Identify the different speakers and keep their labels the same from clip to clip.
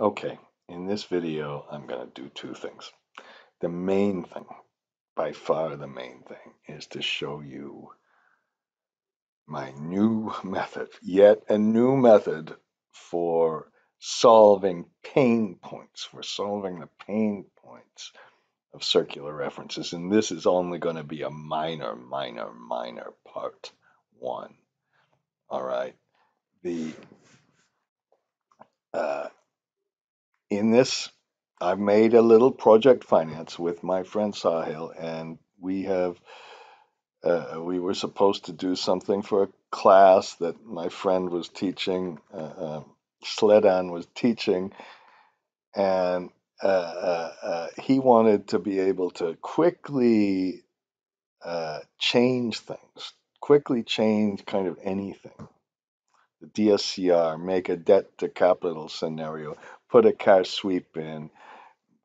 Speaker 1: Okay, in this video, I'm going to do two things. The main thing, by far the main thing, is to show you my new method, yet a new method for solving pain points, for solving the pain points of circular references. And this is only going to be a minor part one. All right. The uh, in this, I've made a little project finance with my friend Sahil, and we were supposed to do something for a class that my friend was teaching, Sledan was teaching, and he wanted to be able to quickly change things, quickly change kind of anything. The DSCR, make a debt to capital scenario, put a cash sweep in,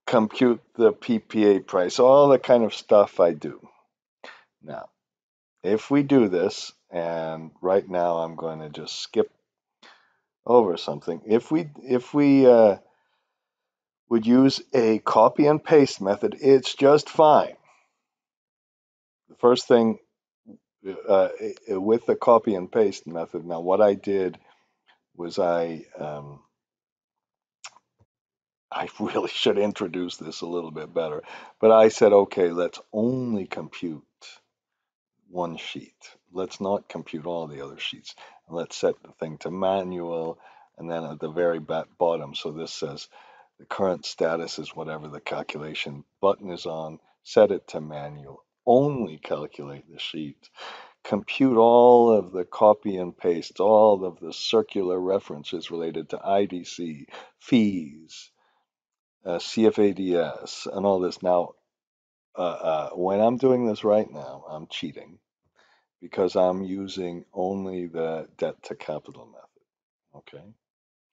Speaker 1: compute the PPA price, all the kind of stuff I do. Now, if we do this, and right now I'm going to just skip over something. If we would use a copy and paste method, it's just fine. The first thing with the copy and paste method, now what I did was I really should introduce this a little bit better, but I said, okay, let's only compute one sheet. Let's not compute all the other sheets. Let's set the thing to manual, and then at the very bottom, so this says the current status is whatever the calculation button is on, set it to manual, only calculate the sheet, compute all of the copy and paste, all of the circular references related to IDC, fees, CFADS, and all this. Now, when I'm doing this right now, I'm cheating because I'm using only the debt to capital method. Okay.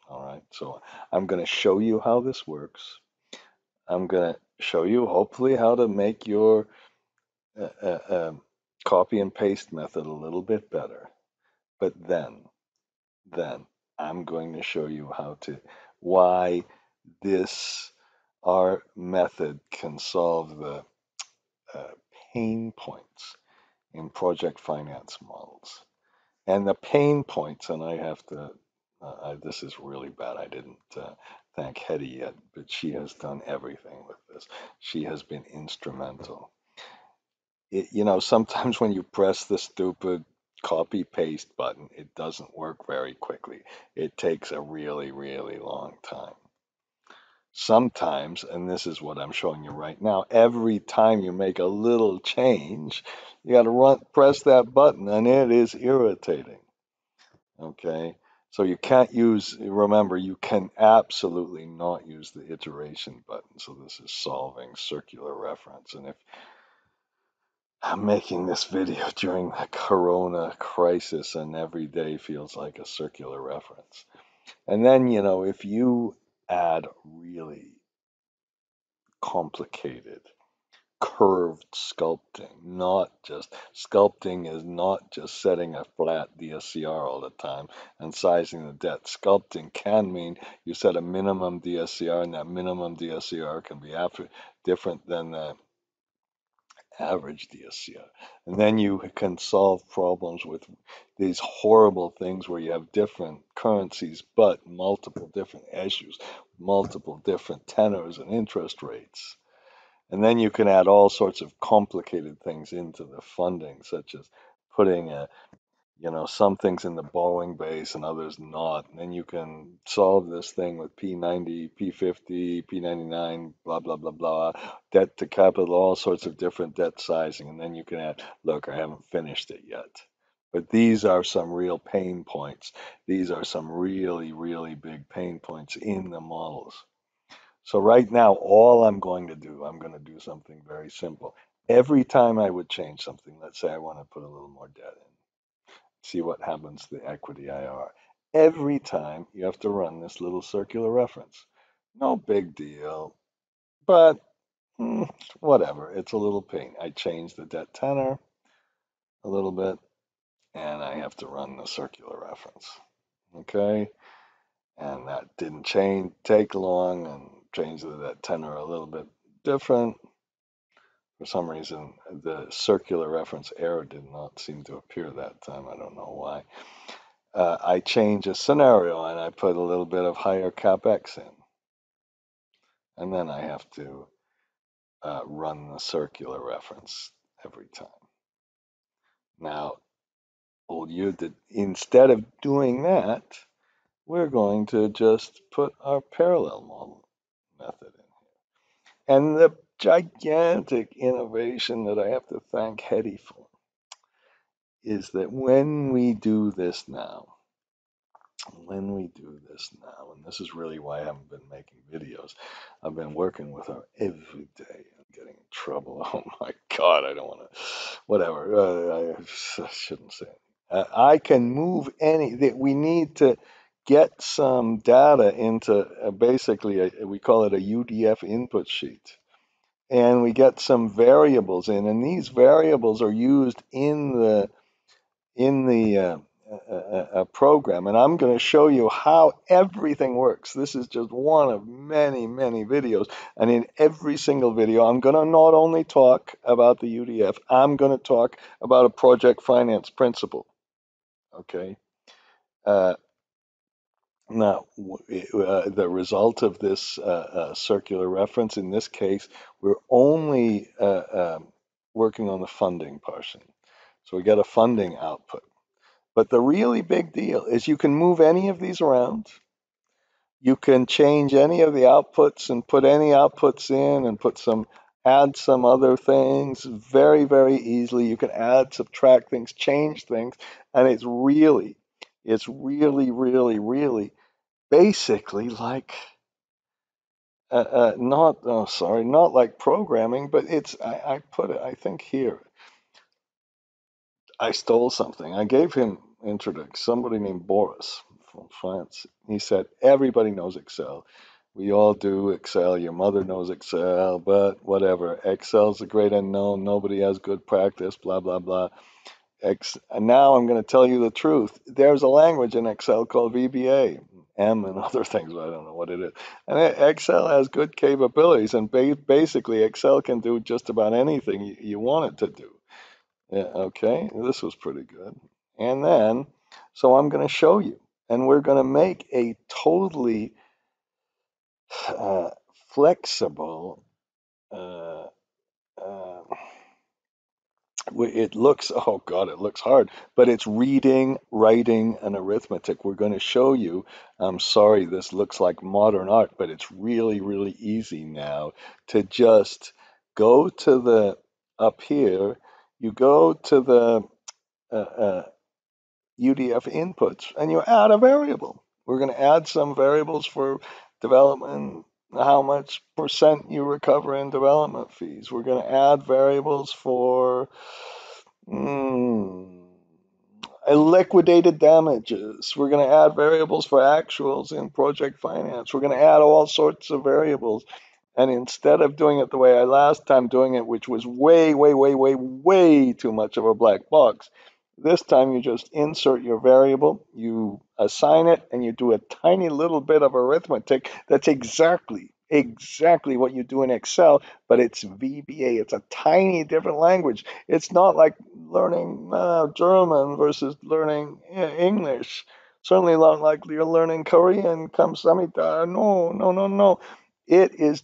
Speaker 1: All right. So I'm going to show you how this works. I'm going to show you hopefully how to make your uh, uh, um, copy and paste method a little bit better. But then I'm going to show you why this, our method can solve the uh, pain points in project finance models. And the pain points, and I have to, this is really bad. I didn't thank Hetty yet, but she has done everything with this. She has been instrumental. Sometimes when you press the stupid copy paste button, it doesn't work very quickly. It takes a really, really long time. Sometimes, and this is what I'm showing you right now, every time you make a little change, you got to press that button, and it is irritating. Okay. So you can't remember, you can absolutely not use the iteration button. So this is solving circular reference. And if I'm making this video during the corona crisis and every day feels like a circular reference. And then, if you add really complicated curved sculpting, not just sculpting is not just setting a flat DSCR all the time and sizing the debt. Sculpting can mean you set a minimum DSCR, and that minimum DSCR can be different than the average DSCR. And then you can solve problems with these horrible things where you have different currencies but multiple different issues, multiple different tenors and interest rates. And then you can add all sorts of complicated things into the funding, such as putting some things in the borrowing base and others not. And then you can solve this thing with P90, P50, P99, blah, blah, blah, blah, debt to capital, all sorts of different debt sizing. And then you can add, look, I haven't finished it yet. But these are some real pain points. These are some really, really big pain points in the models. So right now, all I'm going to do something very simple. Every time I would change something, let's say I want to put a little more debt in, see what happens to the equity IR. Every time you have to run this little circular reference. No big deal, but whatever. It's a little pain. I change the debt tenor a little bit, and I have to run the circular reference. Okay. And that didn't take long, and changed the debt tenor a little bit different. For some reason, the circular reference error did not seem to appear that time. I don't know why. I change a scenario and I put a little bit of higher capex in. And then I have to run the circular reference every time. Now, instead of doing that, we're going to just put our parallel model method in. And the gigantic innovation that I have to thank Hetty for is that when we do this now, and this is really why I haven't been making videos, I've been working with her every day and getting in trouble. Oh my God, I don't want to, whatever, I shouldn't say it. I can move we need to get some data into basically, we call it a UDF input sheet. And we get some variables in, and these variables are used in the program, and I'm going to show you how everything works. This is just one of many, many videos, and in every single video, I'm going to not only talk about the UDF, I'm going to talk about a project finance principle. Okay. Now, the result of this circular reference, in this case, we're only working on the funding portion. So we get a funding output. But the really big deal is you can move any of these around. You can change any of the outputs and put any outputs in and add some other things very, very easily. You can add, subtract things, change things. And it's really, really basically like, not like programming, but I put it, I think here. I stole something. I gave him introduction, somebody named Boris from France. He said, everybody knows Excel. We all do Excel. Your mother knows Excel, but whatever. Excel's the great unknown. Nobody has good practice, blah, blah, blah. And now I'm going to tell you the truth. There's a language in Excel called VBA, M and other things, but I don't know what it is. And Excel has good capabilities, and basically Excel can do just about anything you want it to do. Yeah, okay, this was pretty good. And then, so I'm going to show you, and we're going to make a totally uh, flexible, uh, uh, it looks, oh God, it looks hard, but it's reading, writing, and arithmetic. We're going to show you, I'm sorry, this looks like modern art, but it's really, really easy now to just go to up here, you go to the UDF inputs and you add a variable. We're going to add some variables for development, how much percent you recover in development fees. We're going to add variables for liquidated damages. We're going to add variables for actuals in project finance. We're going to add all sorts of variables. And instead of doing it the way I last time doing it, which was way, way, way, way, way too much of a black box, this time you just insert your variable, you assign it, and you do a tiny little bit of arithmetic. That's exactly what you do in Excel, but it's VBA. It's a tiny different language. It's not like learning German versus learning English. Certainly not like you're learning Korean. Kamsamita. No, no, no, no. It is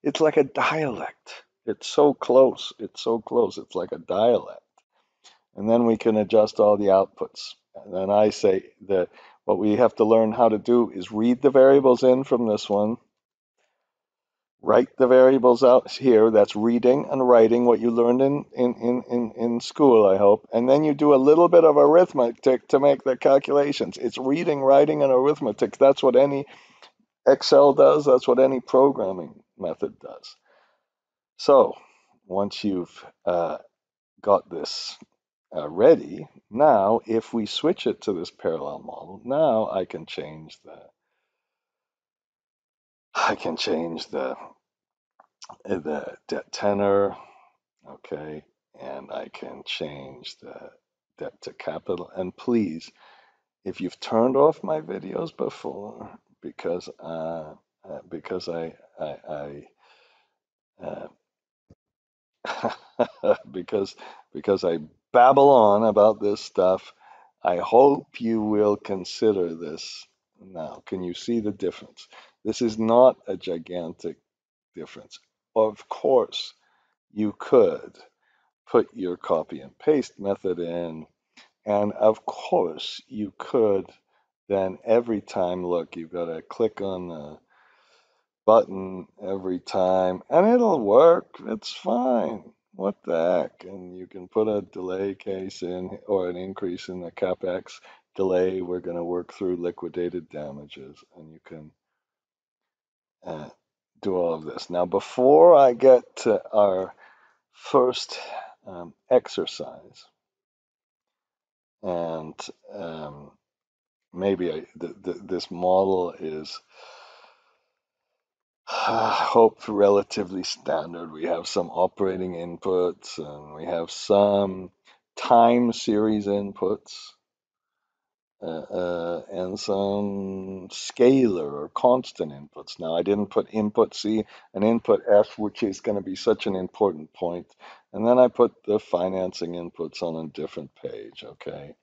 Speaker 1: it's like a dialect. It's so close. It's so close. It's like a dialect. And then we can adjust all the outputs. And then I say that what we have to learn how to do is read the variables in from this one, write the variables out here. That's reading and writing, what you learned in school, I hope. And then you do a little bit of arithmetic to make the calculations. It's reading, writing, and arithmetic. That's what any Excel does. That's what any programming method does. So once you've got this ready, now if we switch it to this parallel model, now I can change the debt tenor, okay, and I can change the debt to capital. And please, if you've turned off my videos before because uh, because I babble on about this stuff, I hope you will consider this now. Can you see the difference? This is not a gigantic difference. Of course, you could put your copy and paste method in, and of course, you could then every time, look, you've got to click on the button every time and it'll work. It's fine. What the heck? And you can put a delay case in or an increase in the capex delay. We're going to work through liquidated damages and you can uh, do all of this. Now, before I get to our first exercise, and maybe this model is hope relatively standard. We have some operating inputs and we have some time series inputs and some scalar or constant inputs. Now, I didn't put input C and input F, which is going to be such an important point. And then I put the financing inputs on a different page, okay?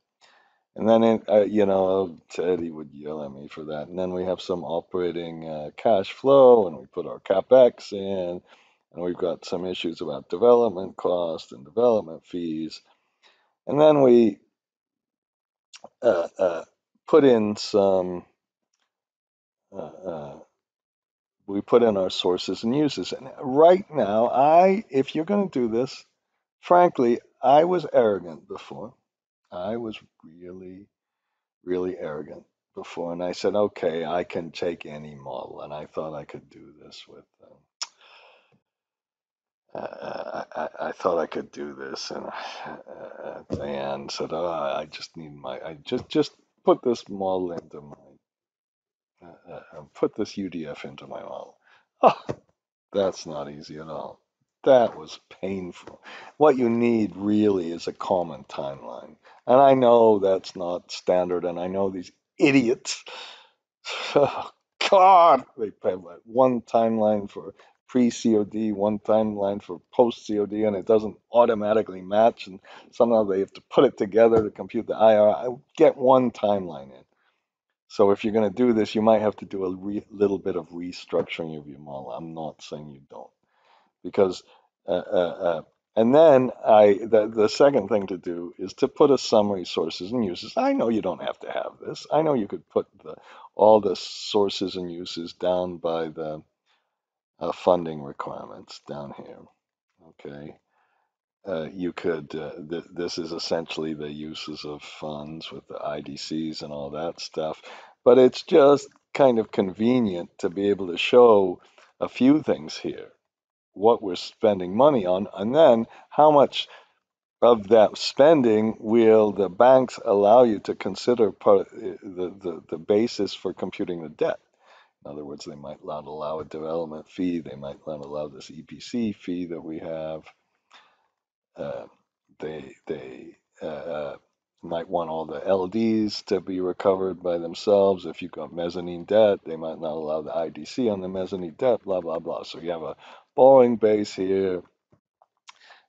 Speaker 1: And then, Teddy would yell at me for that. And then we have some operating cash flow, and we put our capex in, and we've got some issues about development cost and development fees. And then uh, uh, put in some, uh, uh, we put in our sources and uses. And right now, if you're going to do this, frankly, I was arrogant before. I was really arrogant before, and I said, okay, I can take any model, and I thought I could do this with. I thought I could do this, and at the end said, "Oh, I just need I just put this model into put this UDF into my model." Oh, that's not easy at all. That was painful. What you need really is a common timeline. And I know that's not standard, and I know these idiots, oh, God, they have one timeline for pre-COD, one timeline for post-COD, and it doesn't automatically match, and somehow they have to put it together to compute the IRR. Get one timeline in. So if you're going to do this, you might have to do a little bit of restructuring of your model. I'm not saying you don't, because uh, uh, uh, and then the second thing to do is to put a summary sources and uses. I know you don't have to have this. I know you could put all the sources and uses down by the funding requirements down here. Okay. You could, this is essentially the uses of funds with the IDCs and all that stuff, but it's just kind of convenient to be able to show a few things here, what we're spending money on, and then how much of that spending will the banks allow you to consider the basis for computing the debt. In other words, they might not allow a development fee, they might not allow this EPC fee that we have. Uh, they might want all the LDs to be recovered by themselves. If you've got mezzanine debt, they might not allow the IDC on the mezzanine debt, blah, blah, blah. So you have a borrowing base here.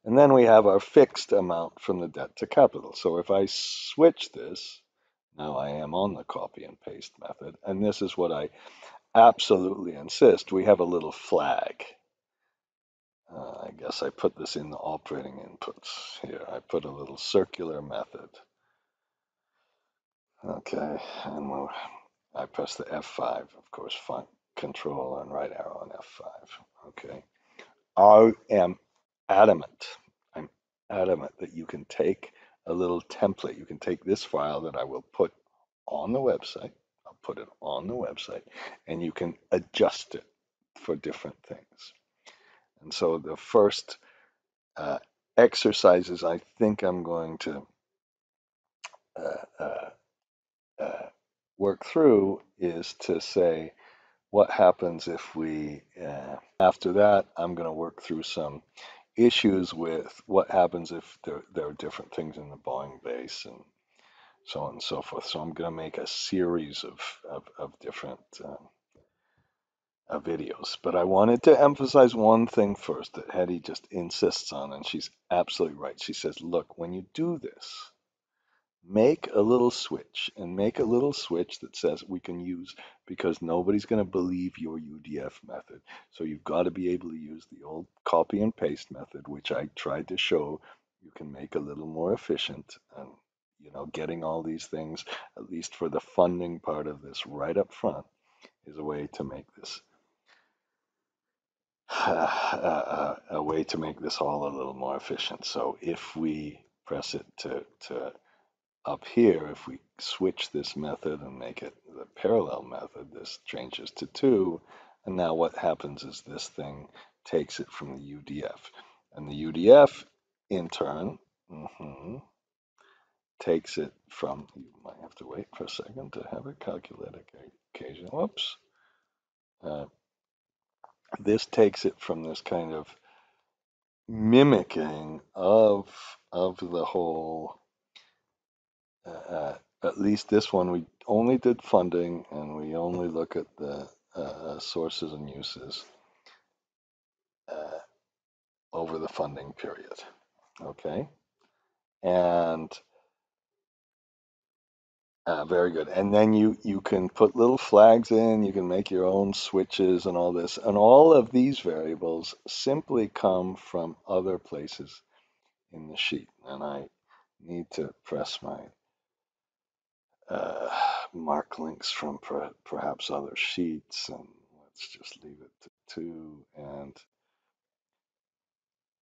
Speaker 1: And then we have our fixed amount from the debt to capital. So if I switch this, now I am on the copy and paste method. And this is what I absolutely insist. We have a little flag. I guess I put this in the operating inputs here. I put a little circular method. Okay, and I press the F5, of course, font control and right arrow on F5. Okay, I am adamant. I'm adamant that you can take a little template. You can take this file that I will put on the website. I'll put it on the website, and you can adjust it for different things. And so the first uh, exercises I think I'm going to uh, uh, uh, work through is to say, what happens if we, after that, I'm going to work through some issues with what happens if there are different things in the borrowing base and so on and so forth. So I'm going to make a series of different videos. But I wanted to emphasize one thing first that Hetty just insists on, and she's absolutely right. She says, look, when you do this, make a little switch, and make a little switch that says we can use, because nobody's going to believe your UDF method. So you've got to be able to use the old copy and paste method, which I tried to show you can make a little more efficient. And getting all these things, at least for the funding part of this right up front, is a way to make this a way to make this all a little more efficient. So if we press it to up here, if we switch this method and make it the parallel method, this changes to 2. And now what happens is this thing takes it from the UDF. And the UDF, in turn, takes it from, you might have to wait for a second to have it calculated occasionally. Whoops. This takes it from this kind of mimicking of the whole, at least this one, we only did funding and we only look at the sources and uses over the funding period. Okay, and very good. And then you can put little flags in, you can make your own switches and all this, and all of these variables simply come from other places in the sheet. And I need to press my mark links from perhaps other sheets, and let's just leave it to 2.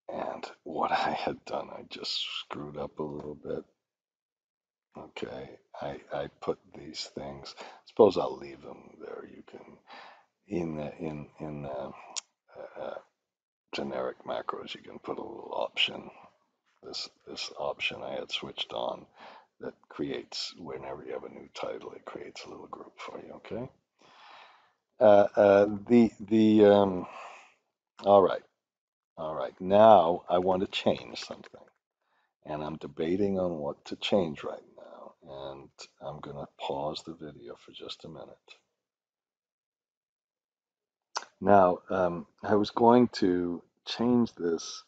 Speaker 1: And what I had done, I just screwed up a little bit. Okay, I put these things. Suppose I'll leave them there. You can in the generic macros, you can put a little option. This option I had switched on that creates, whenever you have a new title, it creates a little group for you. Okay. All right. Now I want to change something, and I'm debating on what to change right now. And I'm going to pause the video for just a minute. Now, I was going to change this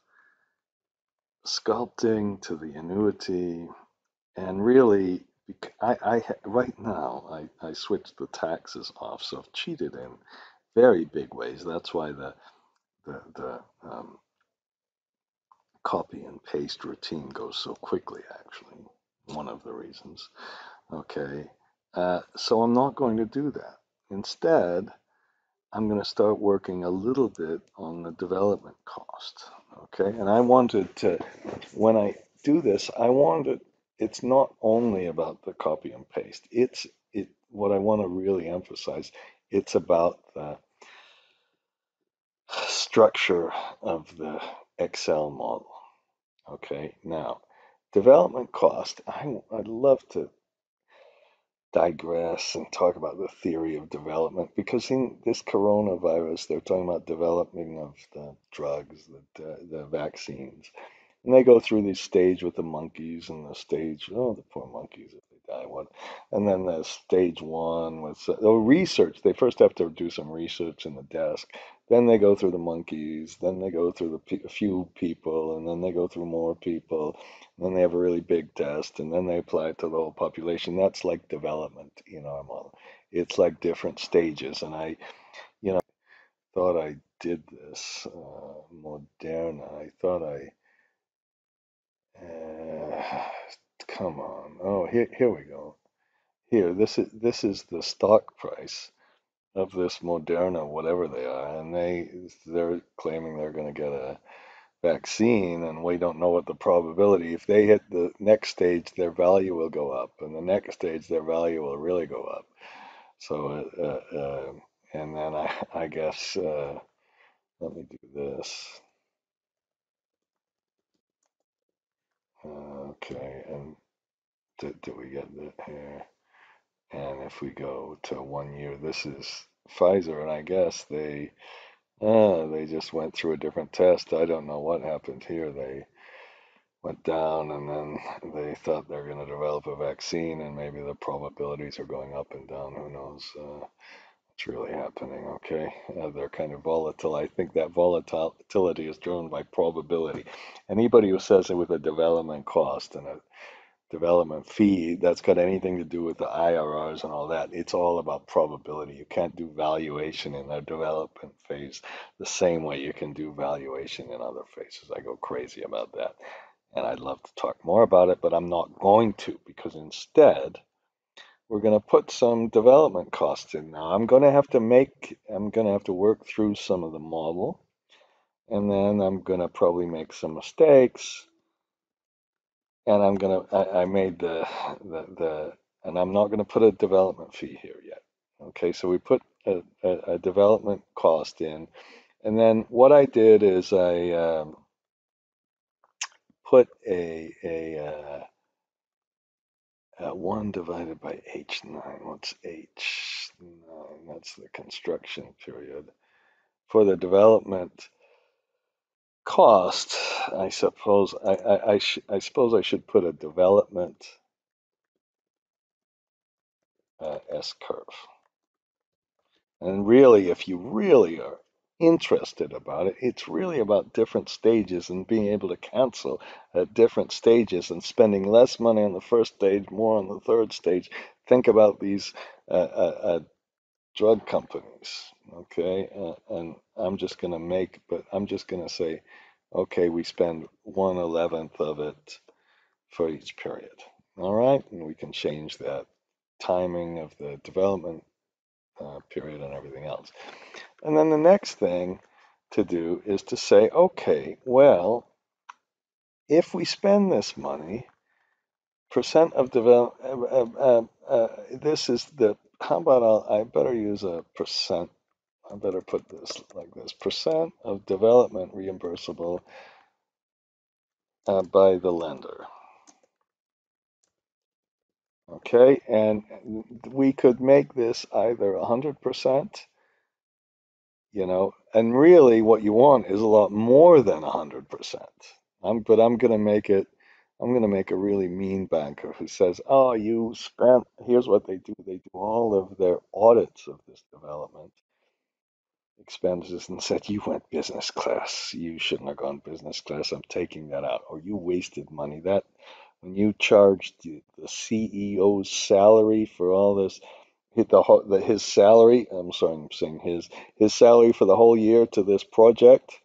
Speaker 1: sculpting to the annuity, and really, right now I switched the taxes off, so I've cheated in very big ways. That's why the copy and paste routine goes so quickly, actually, one of the reasons. Okay, so I'm not going to do that. Instead, I'm going to start working a little bit on the development cost. Okay, and I wanted to, when I do this, it's not only about the copy and paste. What I want to really emphasize, it's about the structure of the Excel model. Okay, now development cost. I'd love to digress and talk about the theory of development, because in this coronavirus, they're talking about developing of the drugs, the vaccines. And they go through this stage with the monkeys, and the stage, oh, the poor monkeys, if they die, what? And then the stage 1 with the research. They first have to do some research in the desk. Then they go through the monkeys. Then they go through a few people, and then they go through more people. And then they have a really big test, and then they apply it to the whole population. That's like development in our model. It's like different stages. And I thought I did this Moderna. I thought come on. Oh, here we go. Here, this is the stock price of this Moderna, whatever they are, and they're claiming they're going to get a vaccine, and we don't know what the probability. If they hit the next stage, their value will go up, and the next stage, their value will really go up. So, and then I guess let me do this. Okay, and did we get that here? And if we go to 1 year, this is Pfizer, and I guess they just went through a different test. I don't know what happened here. They went down, and then they thought they're going to develop a vaccine, and maybe the probabilities are going up and down. Who knows what's really happening? Okay, they're kind of volatile. I think that volatility is driven by probability. Anybody who says it with a development cost and a development fee that's got anything to do with the IRRs and all that, it's all about probability. You can't do valuation in a development phase the same way you can do valuation in other phases. I go crazy about that. And I'd love to talk more about it, but I'm not going to, because instead we're going to put some development costs in now. I'm going to have to work through some of the model, and then I'm going to probably make some mistakes, and I made and I'm not going to put a development fee here yet. Okay, so we put a development cost in, and then what I did is I put a 1 divided by H9. What's H9? That's the construction period. For the development cost, I suppose I suppose I should put a development S curve. And really, if you really are interested about it, it's really about different stages and being able to cancel at different stages and spending less money on the first stage, more on the third stage. Think about these drug companies, okay? And I'm just going to say, okay, we spend 1/11th of it for each period. All right, and we can change that timing of the development period and everything else. And then the next thing to do is to say, okay, well, if we spend this money, percent of develop, this is the, how about I better use a percent. I better put this like this: percent of development reimbursable by the lender. Okay, and we could make this either 100%, and really what you want is a lot more than 100%. But I'm going to make a really mean banker who says, oh, you spent, here's what they do. They do all of their audits of this development expenses and said, you went business class. You shouldn't have gone business class. I'm taking that out. Or you wasted money. That when you charged the CEO's salary for all this, his salary, I'm sorry, I'm saying his salary for the whole year to this project,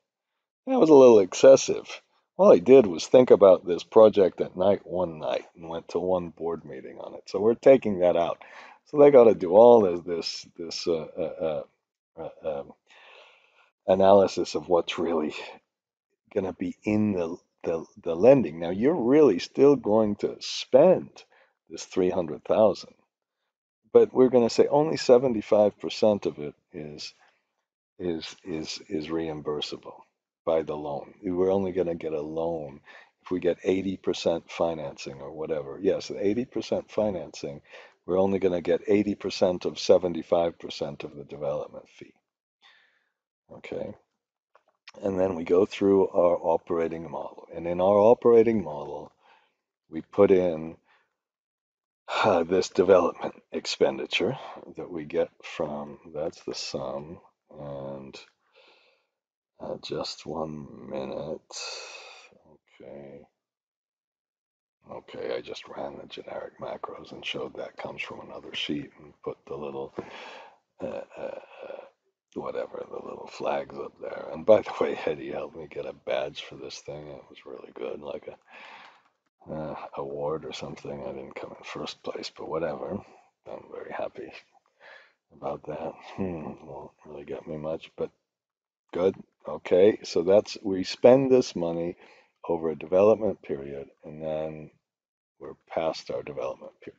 Speaker 1: that was a little excessive. All he did was think about this project at night, one night, and went to one board meeting on it. So we're taking that out. So they got to do all this analysis of what's really going to be in the lending. Now you're really still going to spend this 300,000, but we're going to say only 75% of it is reimbursable by the loan. We're only going to get a loan if we get 80% financing or whatever. Yes, 80% financing, we're only going to get 80% of 75% of the development fee. Okay. And then we go through our operating model. And in our operating model, we put in this development expenditure that we get from, that's the sum. And just 1 minute. Okay. Okay, I just ran the generic macros and showed that comes from another sheet and put the little whatever, the little flags up there. And by the way, Eddie helped me get a badge for this thing. It was really good, like a award or something. I didn't come in first place, but whatever. I'm very happy about that. Won't really get me much, but good. Okay, so we spend this money over a development period, and then we're past our development period.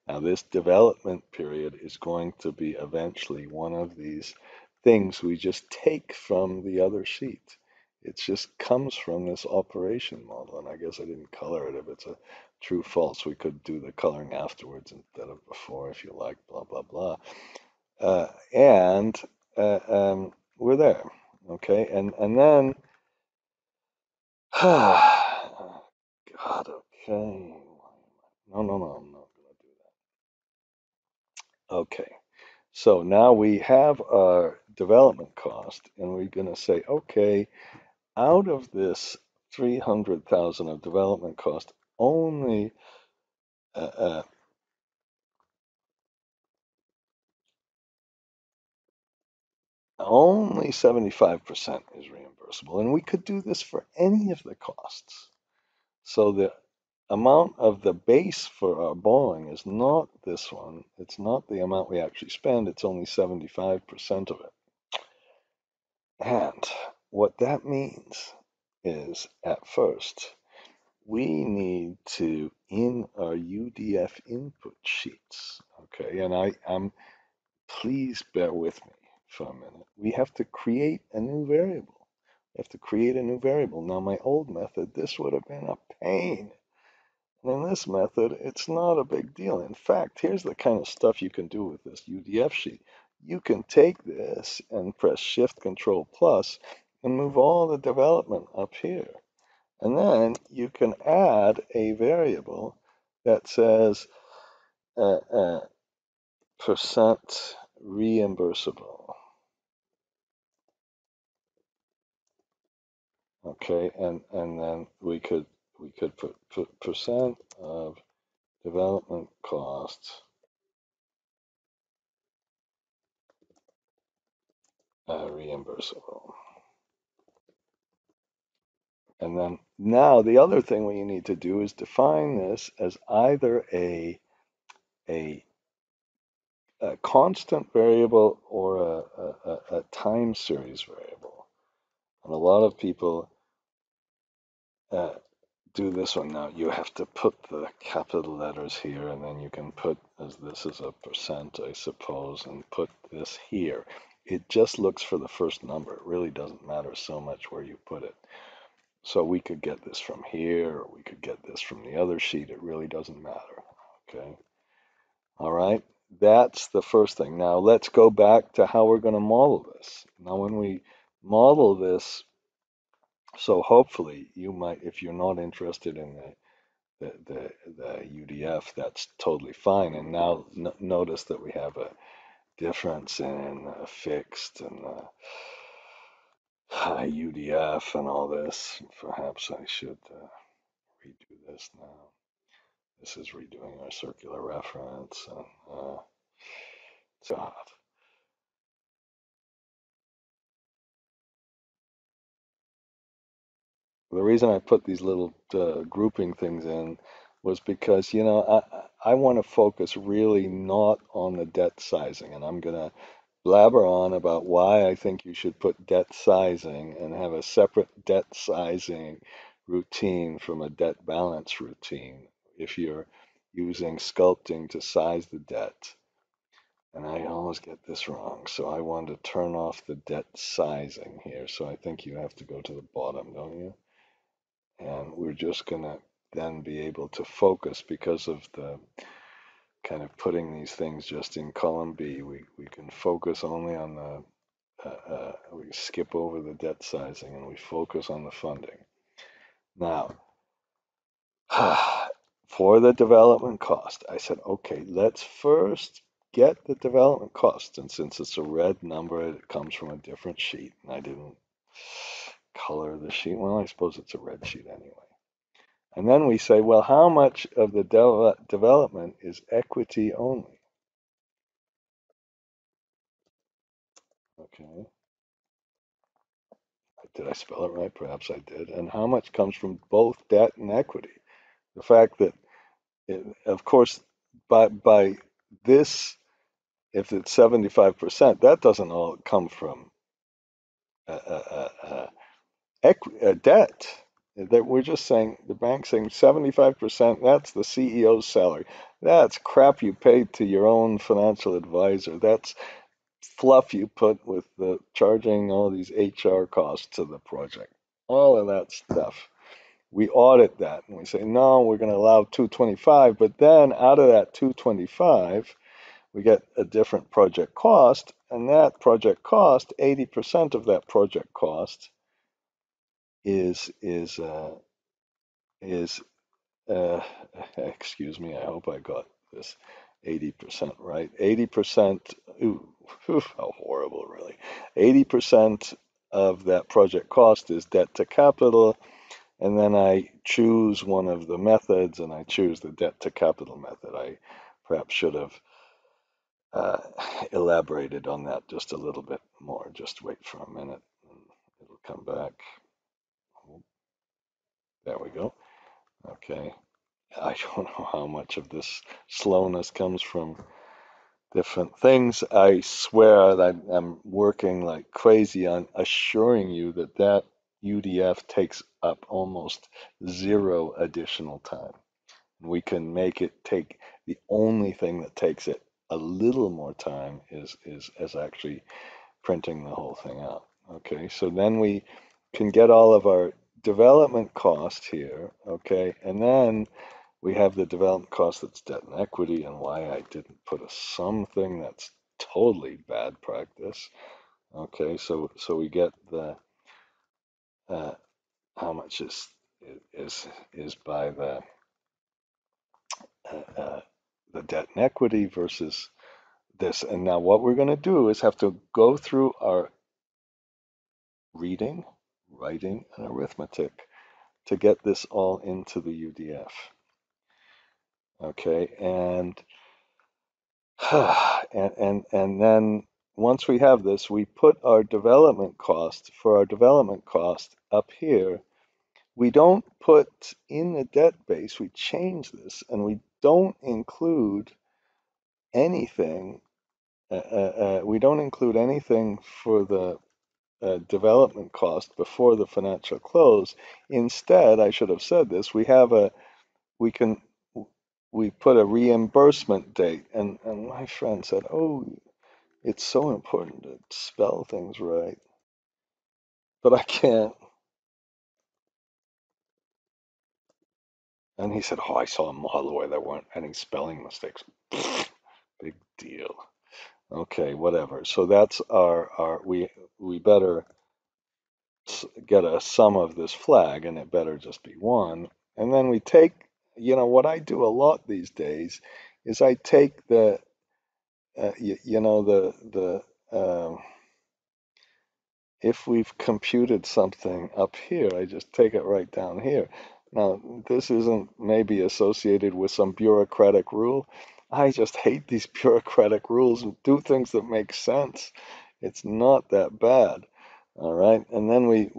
Speaker 1: Now, this development period is going to be eventually one of these things we just take from the other sheet. It just comes from this operation model, and I guess I didn't color it. If it's a true false, we could do the coloring afterwards instead of before, if you like, blah, blah, blah. And we're there, okay? And then God, okay. No, no, no, I'm not going to do that. Okay. So now we have our development cost, and we're going to say, okay, out of this 300,000 of development cost, uh, uh, only 75% is reimbursable. And we could do this for any of the costs. So the amount of the base for our borrowing is not this one. It's not the amount we actually spend. It's only 75% of it. And what that means is, at first, we need to, in our UDF input sheets, okay, and please bear with me for a minute. We have to create a new variable. We have to create a new variable. Now, my old method, this would have been a pain. And in this method, it's not a big deal. In fact, here's the kind of stuff you can do with this UDF sheet. You can take this and press Shift Control Plus and move all the development up here. And then you can add a variable that says percent reimbursable. Okay, and then we could put percent of development costs reimbursable. And then now the other thing we need to do is define this as either a, a constant variable or a time series variable. And a lot of people uh, do this one now. You have to put the capital letters here, and then you can put, as this is a percent, I suppose, and put this here. It just looks for the first number. It really doesn't matter so much where you put it. So we could get this from here, or we could get this from the other sheet. It really doesn't matter. Okay. All right. That's the first thing. Now let's go back to how we're going to model this. Now, when we model this, so hopefully you might, if you're not interested in the UDF, that's totally fine. And now notice that we have a difference in fixed and UDF and all this. Perhaps I should redo this now. This is redoing our circular reference. And, God. The reason I put these little grouping things in was because, I want to focus really not on the debt sizing. And I'm going to blabber on about why I think you should put debt sizing and have a separate debt sizing routine from a debt balance routine if you're using sculpting to size the debt. And I always get this wrong, so I want to turn off the debt sizing here. So I think you have to go to the bottom, don't you? And we're just going to then be able to focus because of the kind of putting these things just in column B. We can focus only on we skip over the debt sizing and we focus on the funding. Now, for the development cost, I said, okay, let's first get the development cost. And since it's a red number, it comes from a different sheet. And I didn't color the sheet. Well, I suppose it's a red sheet anyway. And then we say, well, how much of the development is equity only? Okay. Did I spell it right? Perhaps I did. And how much comes from both debt and equity? The fact that, of course, by this, if it's 75%, that doesn't all come from uh, uh, debt. That we're just saying, the bank's saying 75%, that's the CEO's salary. That's crap you paid to your own financial advisor. That's fluff you put with the charging all these HR costs to the project. All of that stuff. We audit that and we say, no, we're going to allow 225, but then out of that 225, we get a different project cost, and that project cost, 80% of that project cost is uh, excuse me, I hope I got this 80% right. 80%, ooh, how horrible, really. 80% of that project cost is debt to capital, and then I choose one of the methods, and I choose the debt to capital method. I perhaps should have uh, elaborated on that just a little bit more. Just wait for a minute, and it'll come back. There we go. Okay. I don't know how much of this slowness comes from different things. I swear that I'm working like crazy on assuring you that that UDF takes up almost zero additional time. We can make it take, the only thing that takes it a little more time is actually printing the whole thing out. Okay, so then we can get all of our development cost here. Okay, and then we have the development cost that's debt and equity, and why I didn't put a sum thing, that's totally bad practice. Okay, so we get the uh, how much is by uh, uh, the debt and equity versus this. And now what we're going to do is have to go through our reading, writing, and arithmetic to get this all into the UDF. Okay, and and then once we have this, we put our development cost, for our development cost up here. We don't put in the debt base, we change this, and we don't include anything. We don't include anything for the development cost before the financial close. Instead, I should have said this, we can, we put a reimbursement date. And my friend said, oh, it's so important to spell things right, but I can't. And he said, oh, I saw a model where there weren't any spelling mistakes. Big deal. Okay, whatever. So that's our we better get a sum of this flag, and it better just be one. And then we take, what I do a lot these days is I take the, if we've computed something up here, I just take it right down here. Now, this isn't maybe associated with some bureaucratic rule. I just hate these bureaucratic rules and do things that make sense. It's not that bad. All right. And then we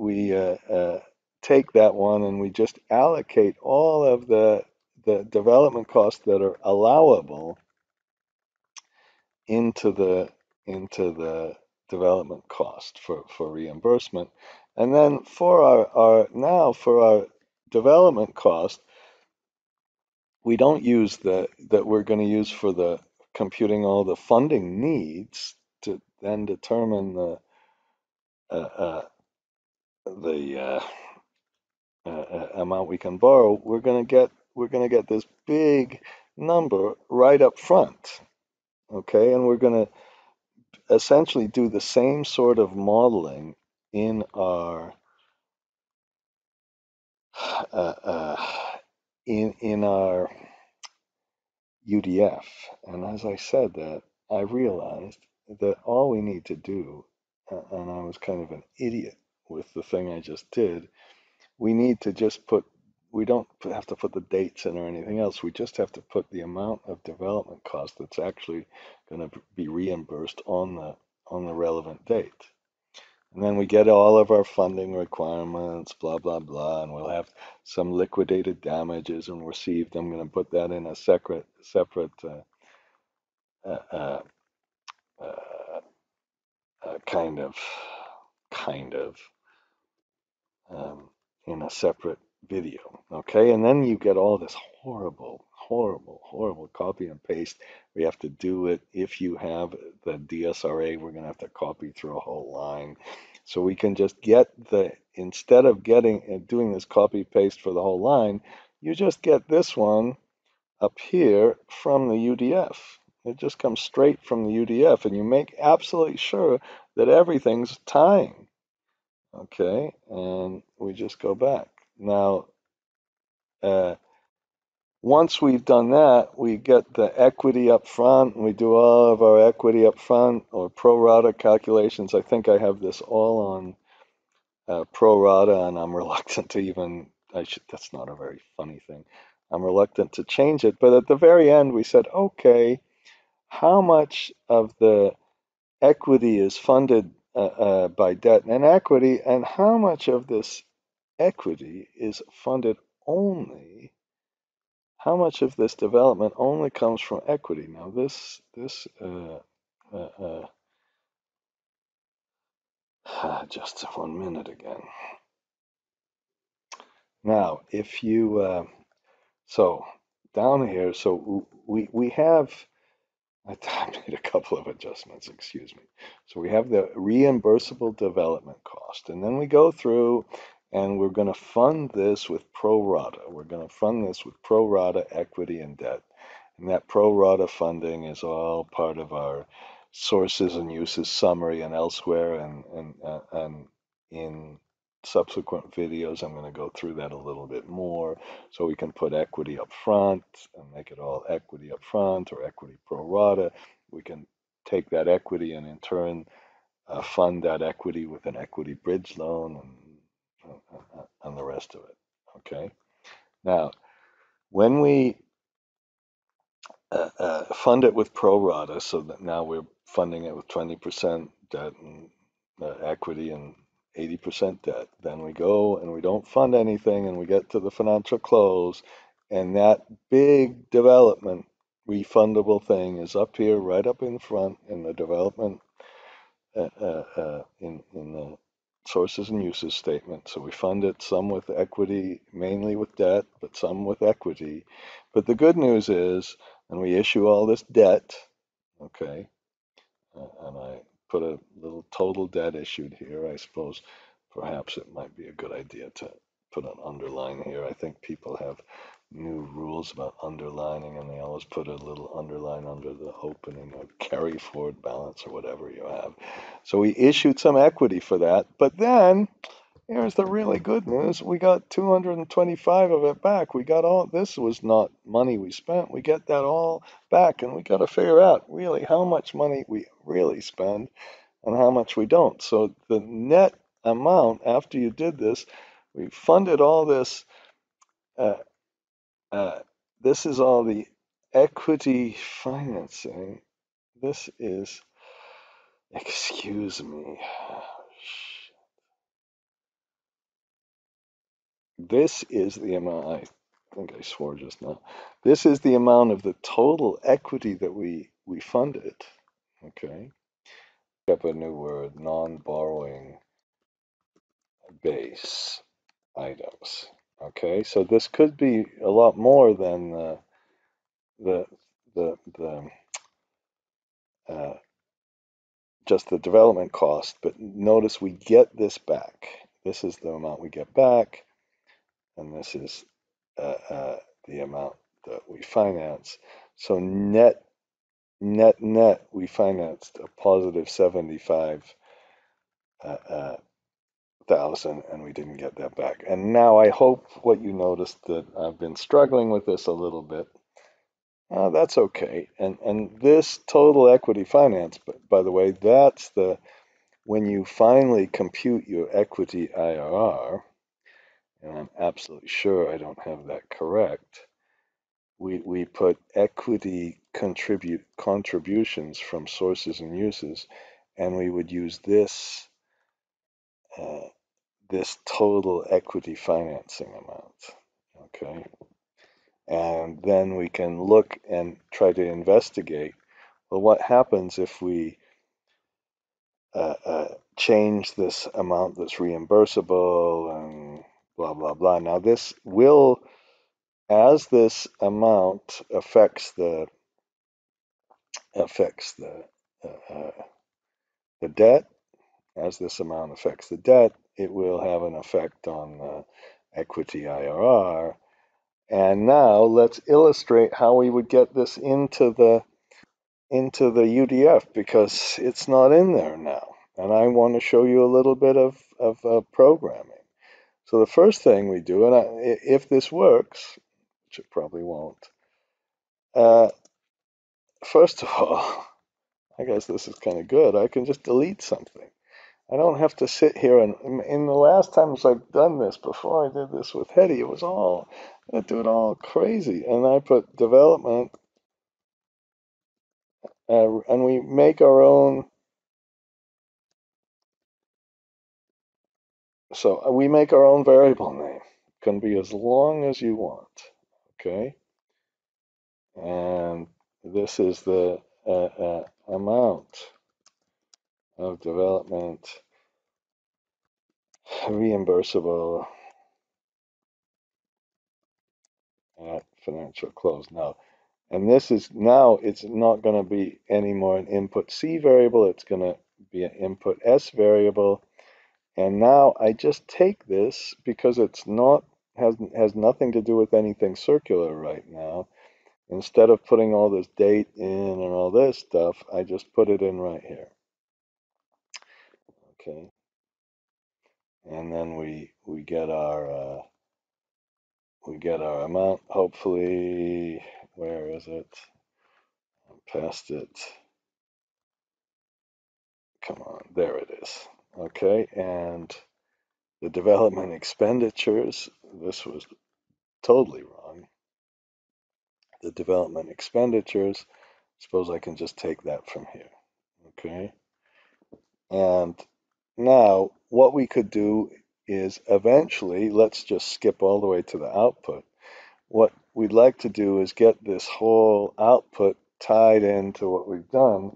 Speaker 1: take that one and we just allocate all of the development costs that are allowable into the development cost for reimbursement. And then for our development cost, we don't use that we're going to use for the computing all the funding needs to then determine uh, uh, the amount we can borrow. We're going to get this big number right up front. Okay, and we're going to essentially do the same sort of modeling in our uh, uh, in our UDF. And as I said that, I realized that all we need to do, and I was kind of an idiot with the thing I just did, we need to just put, we don't have to put the dates in or anything else. We just have to put the amount of development cost that's actually going to be reimbursed on the relevant date. And then we get all of our funding requirements, blah, blah, blah, and we'll have some liquidated damages and received. I'm going to put that in a separate uh, uh, uh, kind of, kind of, um, in a separate video. Okay, and then you get all this horrible, horrible, horrible copy and paste. We have to do it. If you have the DSRA, we're going to have to copy through a whole line. So we can just get instead of doing this copy paste for the whole line, you just get this one up here from the UDF. It just comes straight from the UDF, and you make absolutely sure that everything's tying. Okay, and we just go back. Now, uh, once we've done that, we get the equity up front, and we do all of our equity up front or pro rata calculations. I think I have this all on pro rata, and I'm reluctant to even, that's not a very funny thing. I'm reluctant to change it. But at the very end, we said, okay, how much of the equity is funded by debt and equity, and how much of this equity is funded only, how much of this development only comes from equity? Now, just 1 minute again. Now, if you, so down here, so we have, I made a couple of adjustments, excuse me. So we have the reimbursable development cost, and then we go through and we're going to fund this with pro rata. We're going to fund this with pro rata equity and debt. And that pro rata funding is all part of our sources and uses summary and elsewhere. And in subsequent videos, I'm going to go through that a little bit more. So we can put equity up front and make it all equity up front or equity pro rata. We can take that equity and in turn fund that equity with an equity bridge loan and the rest of it. Okay. Now, when we fund it with pro rata, so that now we're funding it with 20% debt and equity and 80% debt. Then we go and we don't fund anything and we get to the financial close, and that big development refundable thing is up here, right up in front in the development in the sources and uses statement. So we fund it some with equity, mainly with debt, but some with equity. But the good news is, and we issue all this debt, okay, and I put a little total debt issued here. I suppose perhaps it might be a good idea to put an underline here. I think people have new rules about underlining, and they always put a little underline under the opening or carry forward balance or whatever you have. So we issued some equity for that, but then here's the really good news. We got 225 of it back. We got all, this was not money we spent. We get that all back, and we got to figure out really how much money we really spend and how much we don't. So the net amount after you did this, we funded all this. Uh, this is all the equity financing. This is, excuse me. This is the amount, I think I swore just now. This is the amount of the total equity that we funded. Okay. Up a new word, non-borrowing base items. Okay, so this could be a lot more than the uh, just the development cost, but notice we get this back. This is the amount we get back, and this is the amount that we finance. So net, we financed a positive 75,000, and we didn't get that back. And now I hope what you noticed that I've been struggling with this a little bit. That's okay. And this total equity finance, by the way, that's the, when you finally compute your equity IRR, and I'm absolutely sure I don't have that correct, we put equity contributions from sources and uses, and we would use this this total equity financing amount. Okay, and then we can look and try to investigate, well, what happens if we change this amount that's reimbursable and blah blah blah. Now this will, as this amount affects the uh, the debt, as this amount affects the debt, it will have an effect on equity IRR. And now let's illustrate how we would get this into the UDF, because it's not in there now. And I want to show you a little bit of programming. So the first thing we do, and if this works, which it probably won't. Uh, First of all, I guess this is kind of good. I can just delete something. I don't have to sit here and in the last times I've done this, before I did this with Hetty, it was all, I do it all crazy. And I put development, and we make our own, so we make our own variable name. It can be as long as you want, okay? And this is the amount of development reimbursable at financial close. Now, and this is now, it's not going to be anymore an input C variable, it's going to be an input S variable. And now I just take this because it's not, has nothing to do with anything circular right now. Instead of putting all this date in and all this stuff, I just put it in right here. Okay. And then we get our amount, hopefully. Where is it? I passed it. Come on, there it is. Okay, and the development expenditures, this was totally wrong. The development expenditures, suppose I can just take that from here. Okay, and now what we could do is eventually, let's just skip all the way to the output. What we'd like to do is get this whole output tied into what we've done.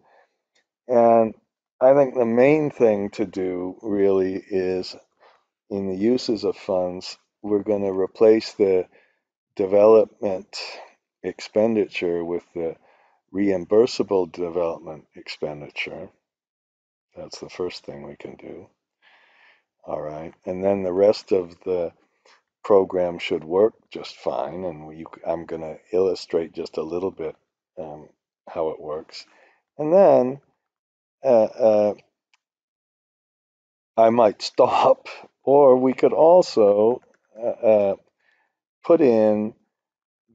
Speaker 1: And I think the main thing to do really is, in the uses of funds, we're going to replace the development expenditure with the reimbursable development expenditure. That's the first thing we can do. All right. And then the rest of the program should work just fine. And I'm going to illustrate just a little bit how it works. And then I might stop, or we could also put in,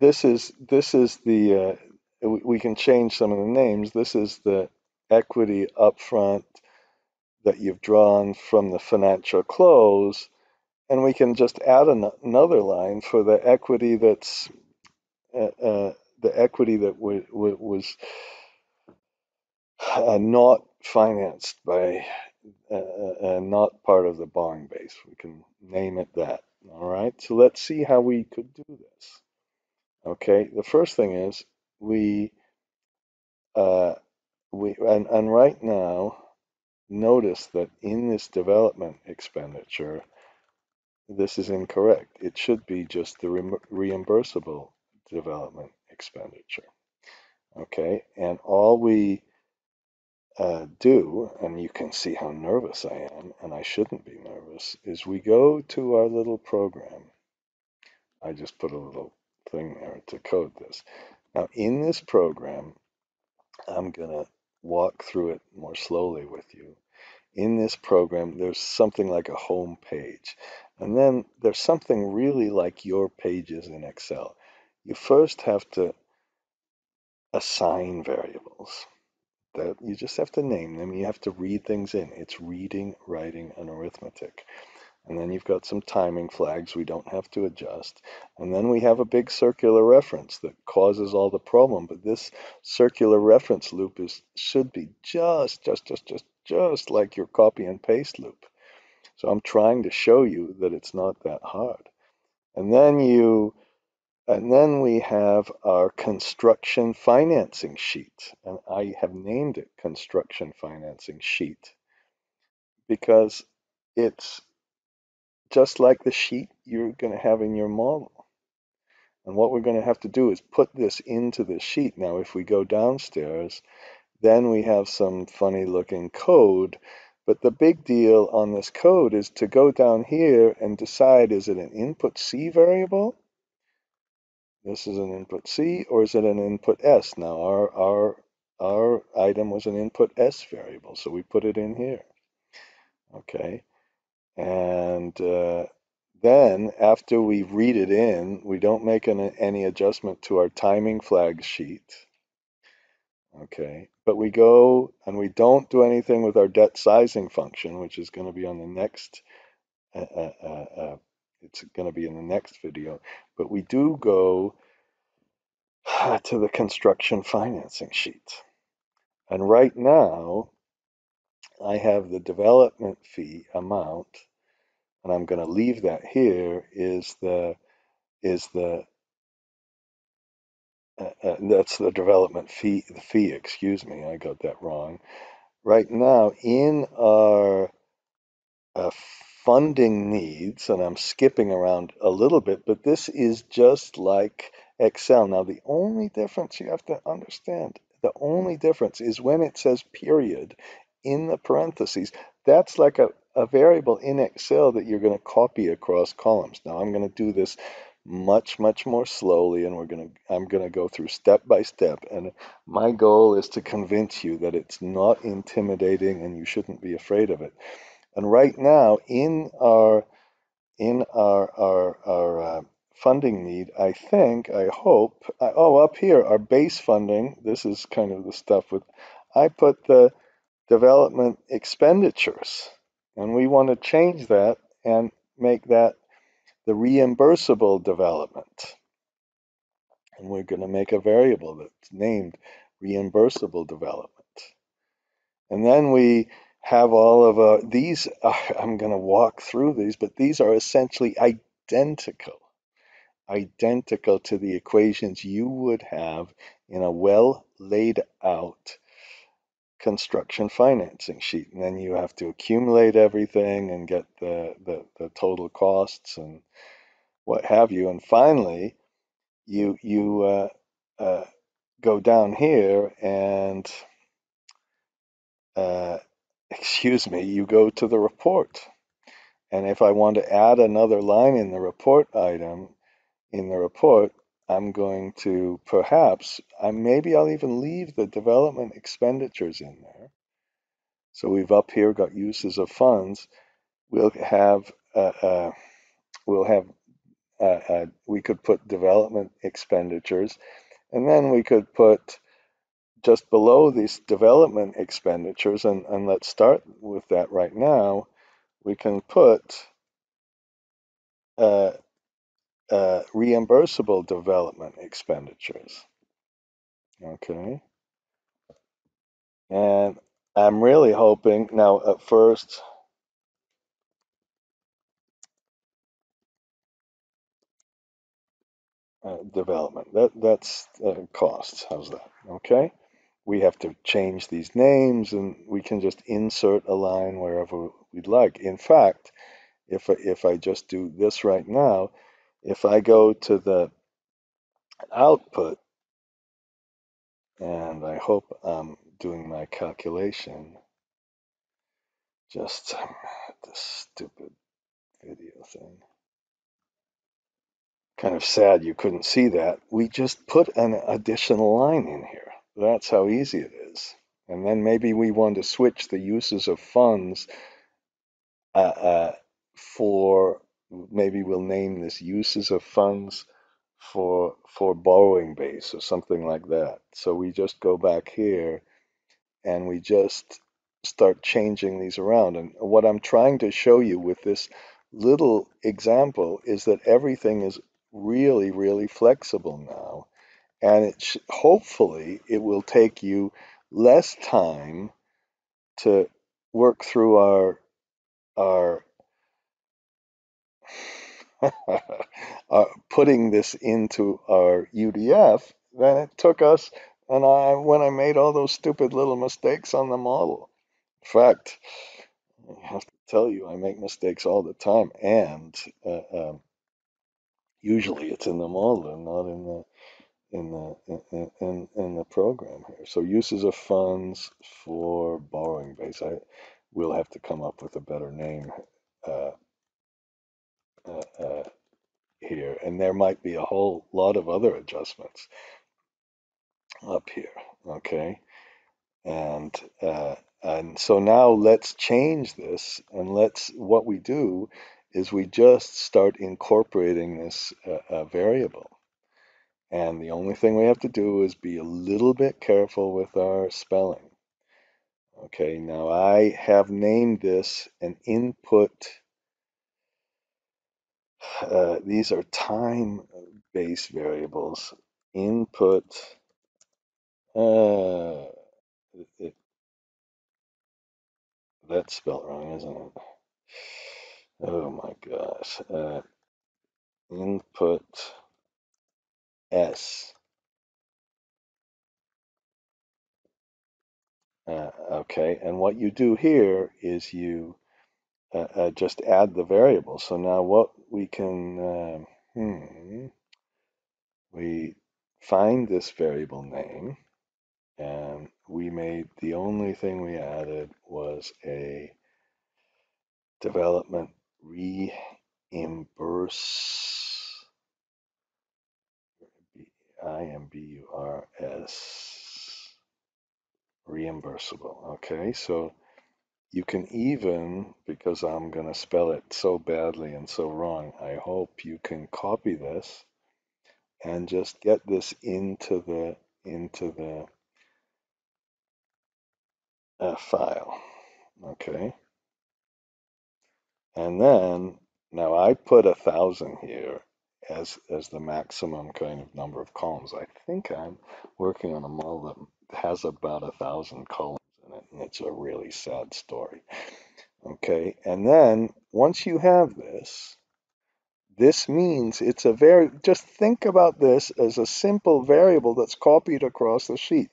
Speaker 1: this is the, we can change some of the names. This is the equity upfront that you've drawn from the financial close, and we can just add another line for the equity that's the equity that was not financed by, not part of the borrowing base. We can name it that. All right, so let's see how we could do this. Okay, the first thing is uh, and right now, notice that in this development expenditure, this is incorrect. It should be just the reimbursable development expenditure. Okay, and all we do, and you can see how nervous I am, and I shouldn't be nervous, is we go to our little program. I just put a little thing there to code this. Now, in this program, I'm going to walk through it more slowly with you. In this program, there's something like a home page, and then there's something really like your pages in Excel. You first have to assign variables. That you just have to name them. You have to read things in. It's reading, writing, and arithmetic. And then you've got some timing flags we don't have to adjust. And then we have a big circular reference that causes all the problem. But this circular reference loop should be just like your copy and paste loop. So I'm trying to show you that it's not that hard. And then we have our construction financing sheet. And I have named it construction financing sheet because it's just like the sheet you're going to have in your model. And what we're going to have to do is put this into the sheet. Now, if we go downstairs, then we have some funny looking code. But the big deal on this code is to go down here and decide, is it an input C variable? This is an input C, or is it an input S? Now, our item was an input S variable, so we put it in here. Okay. And Then, after we read it in, we don't make any adjustment to our timing flag sheet. Okay, but we go and we don't do anything with our debt sizing function, which is going to be on the next, it's going to be in the next video. But we do go to the construction financing sheet. And right now, I have the development fee amount, and I'm going to leave that here, is the that's the development fee, excuse me, I got that wrong. Right now, in our uh, funding needs, and I'm skipping around a little bit, but this is just like Excel. Now, the only difference you have to understand, the only difference is when it says period in the parentheses, that's like a variable in Excel that you're going to copy across columns. Now, I'm going to do this much more slowly, and I'm going to go through step by step, and my goal is to convince you that it's not intimidating and you shouldn't be afraid of it. And right now, in our funding need, I hope, oh, up here, our base funding, this is kind of the stuff with, I put the development expenditures, and we want to change that and make that the reimbursable development. And we're going to make a variable that's named reimbursable development. And then we have all of these, I'm going to walk through these, but these are essentially identical to the equations you would have in a well laid out construction financing sheet. And then you have to accumulate everything and get the total costs and what have you. And finally, you go down here and excuse me, you go to the report. And if I want to add another line in the report item, in the report, I'm going to perhaps, maybe I'll even leave the development expenditures in there. So we've up here got uses of funds. We'll have, we could put development expenditures, and then we could put just below these development expenditures, and let's start with that right now, we can put reimbursable development expenditures. Okay. And I'm really hoping, now at first, development, that's costs, how's that? Okay. We have to change these names, and we can just insert a line wherever we'd like. In fact, if I just do this right now, if I go to the output, and I hope I'm doing my calculation, just this stupid video thing. Kind of sad you couldn't see that. We just put an additional line in here. That's how easy it is. And then maybe we want to switch the uses of funds for, maybe we'll name this uses of funds for borrowing base or something like that. So we just go back here and we just start changing these around. And what I'm trying to show you with this little example is that everything is really flexible now. And hopefully it will take you less time to work through our putting this into our UDF than it took us when I made all those stupid little mistakes on the model. In fact, I have to tell you, I make mistakes all the time, and usually it's in the model and not in the program here. So uses of funds for borrowing base. I will have to come up with a better name uh, uh, uh, here, and there might be a whole lot of other adjustments up here. Okay, and so now let's change this, and what we do is we just start incorporating this variable. And the only thing we have to do is be a little bit careful with our spelling. Okay, now I have named this an input. These are time-based variables. Input, uh, it, that's spelled wrong, isn't it? Oh my gosh. Input S. Okay, and what you do here is you just add the variable. So now what we can, we find this variable name, and we made, the only thing we added was a development reimburse, IMBURS, reimbursable. Okay, so you can even, because I'm going to spell it so badly and so wrong, I hope you can copy this and just get this into the file. Okay, and then now I put 1,000 here as the maximum kind of number of columns. I think I'm working on a model that has about 1,000 columns in it, and it's a really sad story. Okay, and then once you have this, this means it's a just think about this as a simple variable that's copied across the sheet.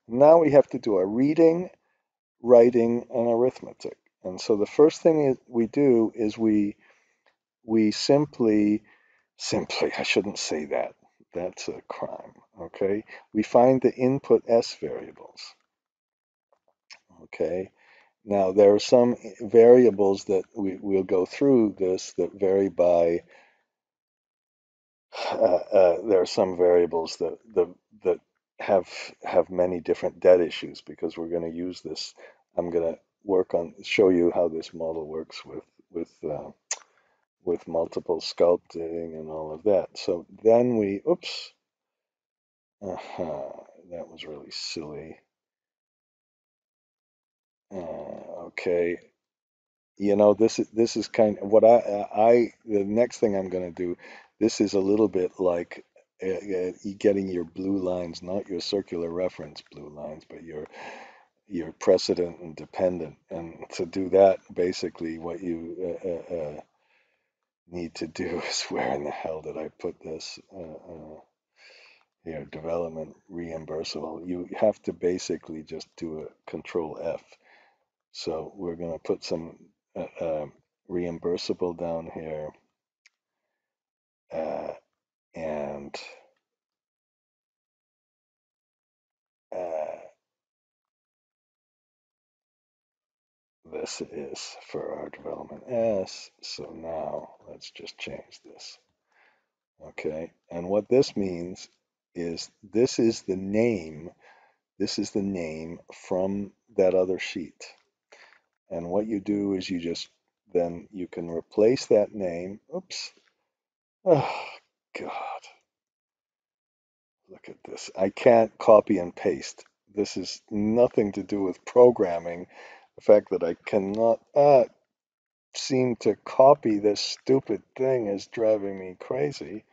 Speaker 1: Now we have to do a reading, writing, and arithmetic. And so the first thing we do is we simply, I shouldn't say that. That's a crime, okay? We find the input S variables, okay? Now, there are some variables that we'll go through this that vary by, there are some variables that have many different debt issues, because we're going to use this. I'm going to show you how this model works with multiple sculpting and all of that. So then oops, that was really silly. Okay, you know, this is kind of what the next thing I'm going to do. This is a little bit like getting your blue lines, not your circular reference blue lines, but your precedent and dependent. And to do that, basically, what you need to do is, where in the hell did I put this? Here, development reimbursable. You have to basically just do a control F. So we're going to put some reimbursable down here, and this is for our development S. So now let's just change this. Okay, and what this means is this is the name from that other sheet. And what you do is then you can replace that name. Oops. Oh, God. Look at this. I can't copy and paste. This is nothing to do with programming. The fact that I cannot seem to copy this stupid thing is driving me crazy.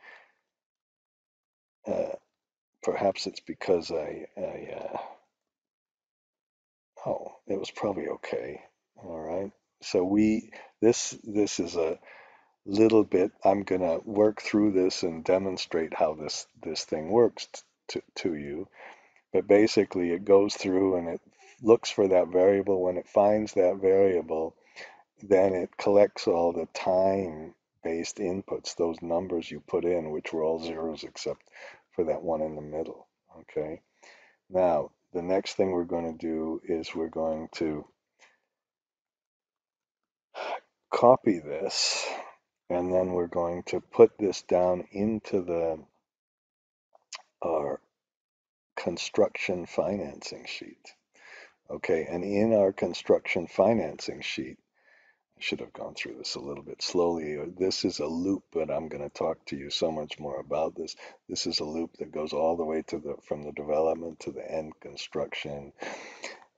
Speaker 1: Perhaps it's because oh, it was probably okay. All right. So this is a little bit, I'm going to work through this and demonstrate how this thing works to you. But basically, it goes through and it looks for that variable. When it finds that variable, then it collects all the time-based inputs, those numbers you put in, which were all zeros except for that one in the middle. Okay. Now, the next thing we're going to do is we're going to copy this, and then we're going to put this down into our construction financing sheet. Okay, and in our construction financing sheet, I should have gone through this a little bit slowly. This is a loop, but I'm going to talk to you so much more about this. This is a loop that goes all the way to from the development to the end construction.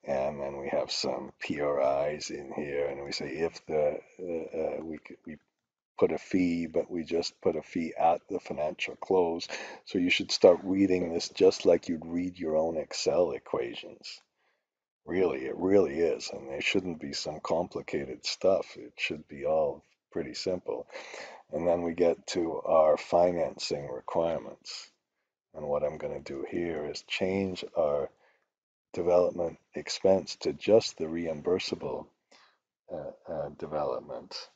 Speaker 1: And then we have some PRIs in here, and we say if we put a fee, but we just put a fee at the financial close. So you should start reading this just like you'd read your own Excel equations. Really, it really is. And there shouldn't be some complicated stuff. It should be all pretty simple. And then we get to our financing requirements. And what I'm going to do here is change our development expense to just the reimbursable development.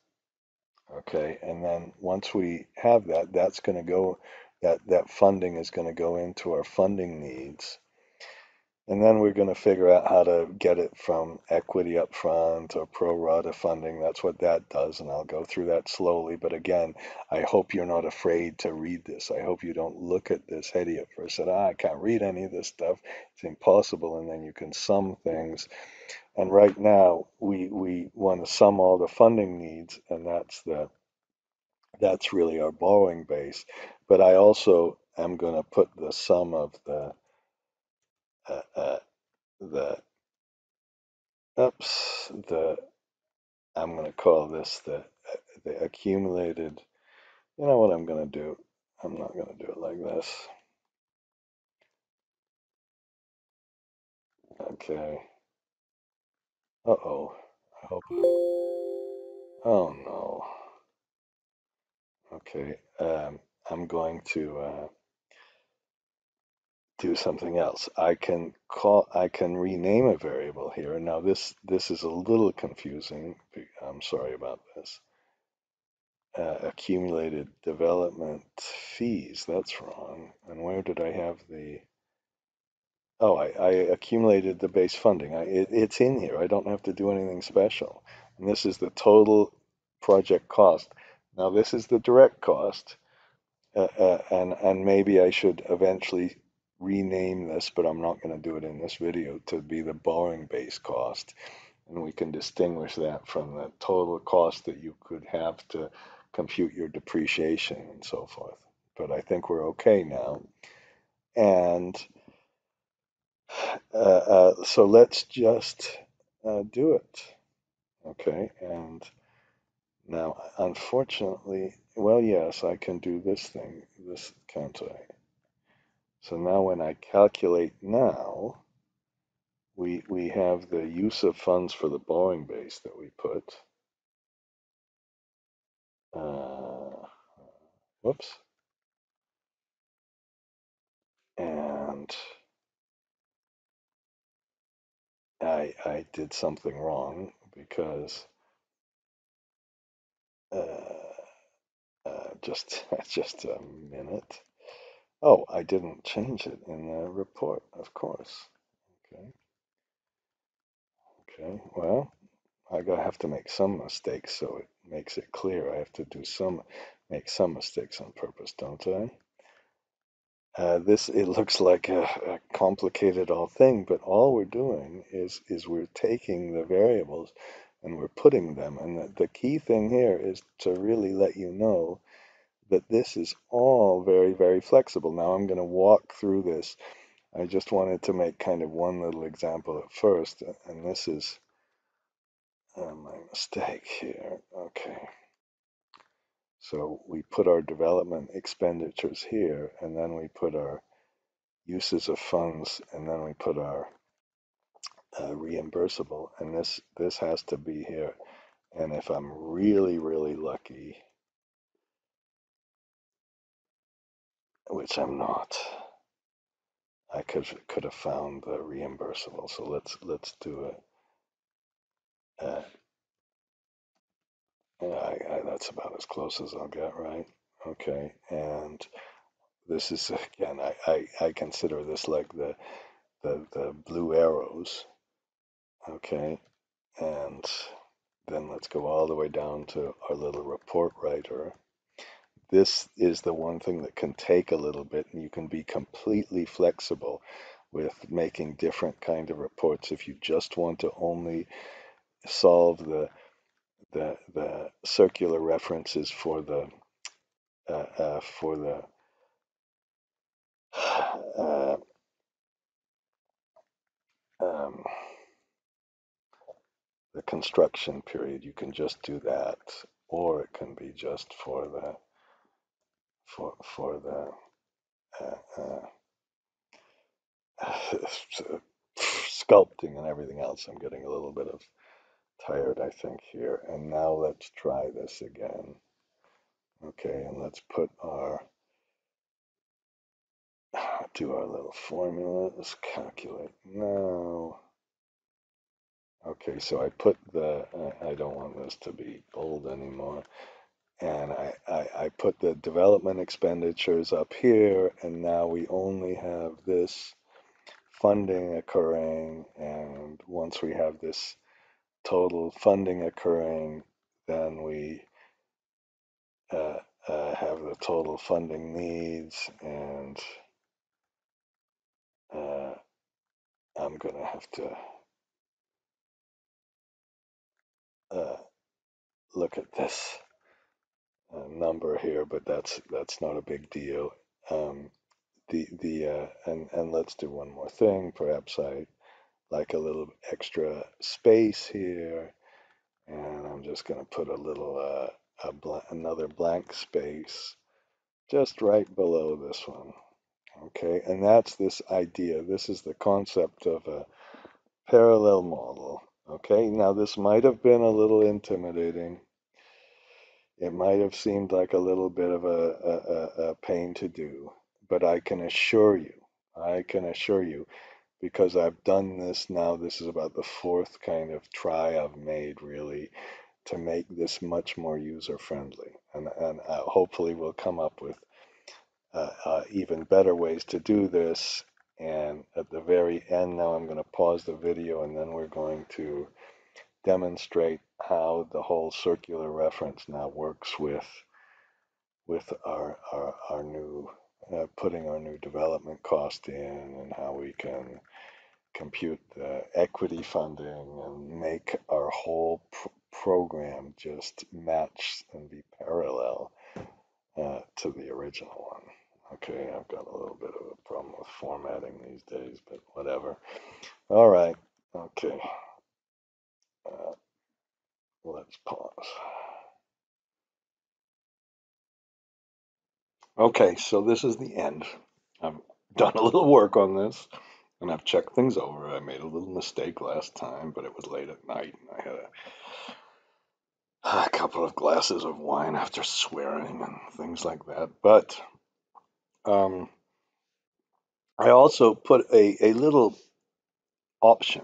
Speaker 1: Okay, and then once we have that, that's going to go, that funding is going to go into our funding needs. And then we're going to figure out how to get it from equity up front or pro rata funding. That's what that does, and I'll go through that slowly. But again, I hope you're not afraid to read this. I hope you don't look at this heady at first and say, I can't read any of this stuff. It's impossible. And then you can sum things. And right now, we want to sum all the funding needs, and that's really our borrowing base. But I also am going to put the sum of uh, uh, the oops, I'm going to call this the accumulated. You know what I'm going to do? I'm not going to do it like this. Okay. Uh-oh. I hope. Oh no. Okay. I'm going to do something else. I can rename a variable here. Now this is a little confusing. I'm sorry about this. Accumulated development fees. That's wrong. And where did I have the? Oh, I accumulated the base funding. It's in here. I don't have to do anything special. And this is the total project cost. Now this is the direct cost. And maybe I should eventually rename this, but I'm not going to do it in this video, to be the borrowing base cost. And we can distinguish that from the total cost that you could have to compute your depreciation and so forth. But I think we're okay now. And so let's just do it. Okay, and now, unfortunately, well, yes, I can do this thing, this, can't I? So now when I calculate now, we have the use of funds for the borrowing base that we put. Whoops. And I did something wrong because just just a minute. Oh, I didn't change it in the report, of course. Okay. Okay. Well, I gotta have to make some mistakes so it makes it clear. I have to make some mistakes on purpose, don't I? It looks like a complicated all thing, but all we're doing is we're taking the variables and we're putting them. And the key thing here is to really let you know that this is all very, very flexible. Now I'm going to walk through this. I just wanted to make kind of one little example at first, and this is my mistake here. Okay. So we put our development expenditures here, and then we put our uses of funds, and then we put our reimbursable, and this has to be here. And if I'm really, really lucky, which I'm not, I could have found the reimbursable. So let's do it. That's about as close as I'll get, right? Okay, and this is again, I consider this like the blue arrows. Okay, and then let's go all the way down to our little report writer. This is the one thing that can take a little bit, and you can be completely flexible with making different kind of reports. If you just want to only solve the circular references for uh, um, the construction period. You can just do that, or it can be just for the sculpting and everything else. I'm getting a little bit of tired, I think, here. And now let's try this again. Okay, and let's do our little formula. Let's calculate now. Okay, so I put I don't want this to be bold anymore. And I put the development expenditures up here, and now we only have this funding occurring. And once we have this total funding occurring, then we have the total funding needs, and uh, I'm going to have to uh, look at this number here, but that's not a big deal. Um, and let's do one more thing. Perhaps I like a little extra space here, and I'm just going to put a little another blank space just right below this one. Okay, and that's this idea. This is the concept of a parallel model. Okay, now this might have been a little intimidating. It might have seemed like a little bit of a pain to do, but I can assure you, because I've done this now, this is about the fourth kind of try I've made really to make this much more user friendly. And hopefully we'll come up with even better ways to do this. And at the very end now, I'm going to pause the video, and then we're going to demonstrate how the whole circular reference now works with our new putting our new development cost in, and how we can compute the equity funding and make our whole program just match and be parallel to the original one. Okay, I've got a little bit of a problem with formatting these days, but whatever. All right, okay, uh, let's pause. Okay, so this is the end. I've done a little work on this, and I've checked things over. I made a little mistake last time, but it was late at night, and I had a couple of glasses of wine after swearing and things like that. But um, I also put a option,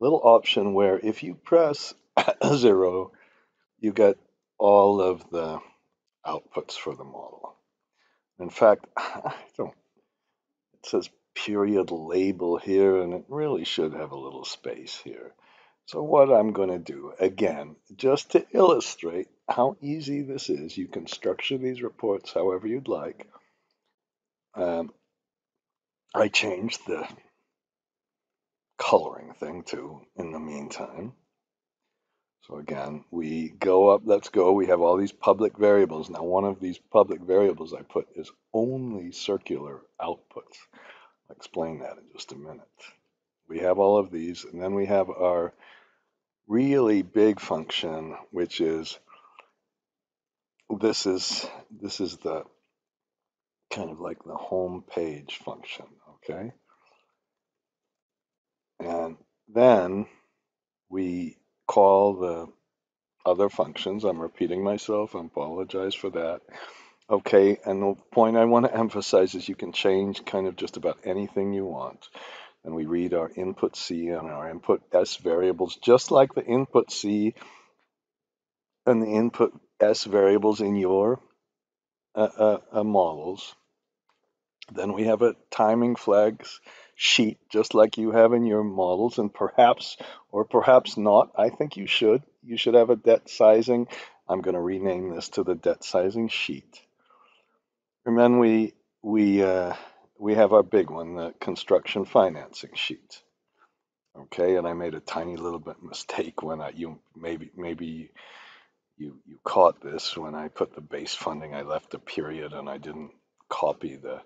Speaker 1: little option where if you press 0, you get all of the outputs for the model. In fact, I don't, it says period label here, and it really should have a little space here. So what I'm going to do, again, just to illustrate how easy this is, you can structure these reports however you'd like. I changed the coloring thing too in the meantime. So again, we go up, let's go, we have all these public variables. Now one of these public variables I put is only circular outputs. I'll explain that in just a minute. We have all of these, and then we have our really big function, which is this is the kind of like the home page function, okay? And then we call the other functions. I'm repeating myself. I apologize for that. Okay, and the point I want to emphasize is you can change kind of just about anything you want. And we read our input C and our input S variables, just like the input C and the input S variables in your models. Then we have a timing flags sheet, just like you have in your models, and perhaps or perhaps not. I think you should. You should have a debt sizing. I'm going to rename this to the debt sizing sheet. And then we have our big one, the construction financing sheet. Okay, and I made a tiny little bit mistake when maybe you caught this when I put the base funding. I left a period and I didn't copy the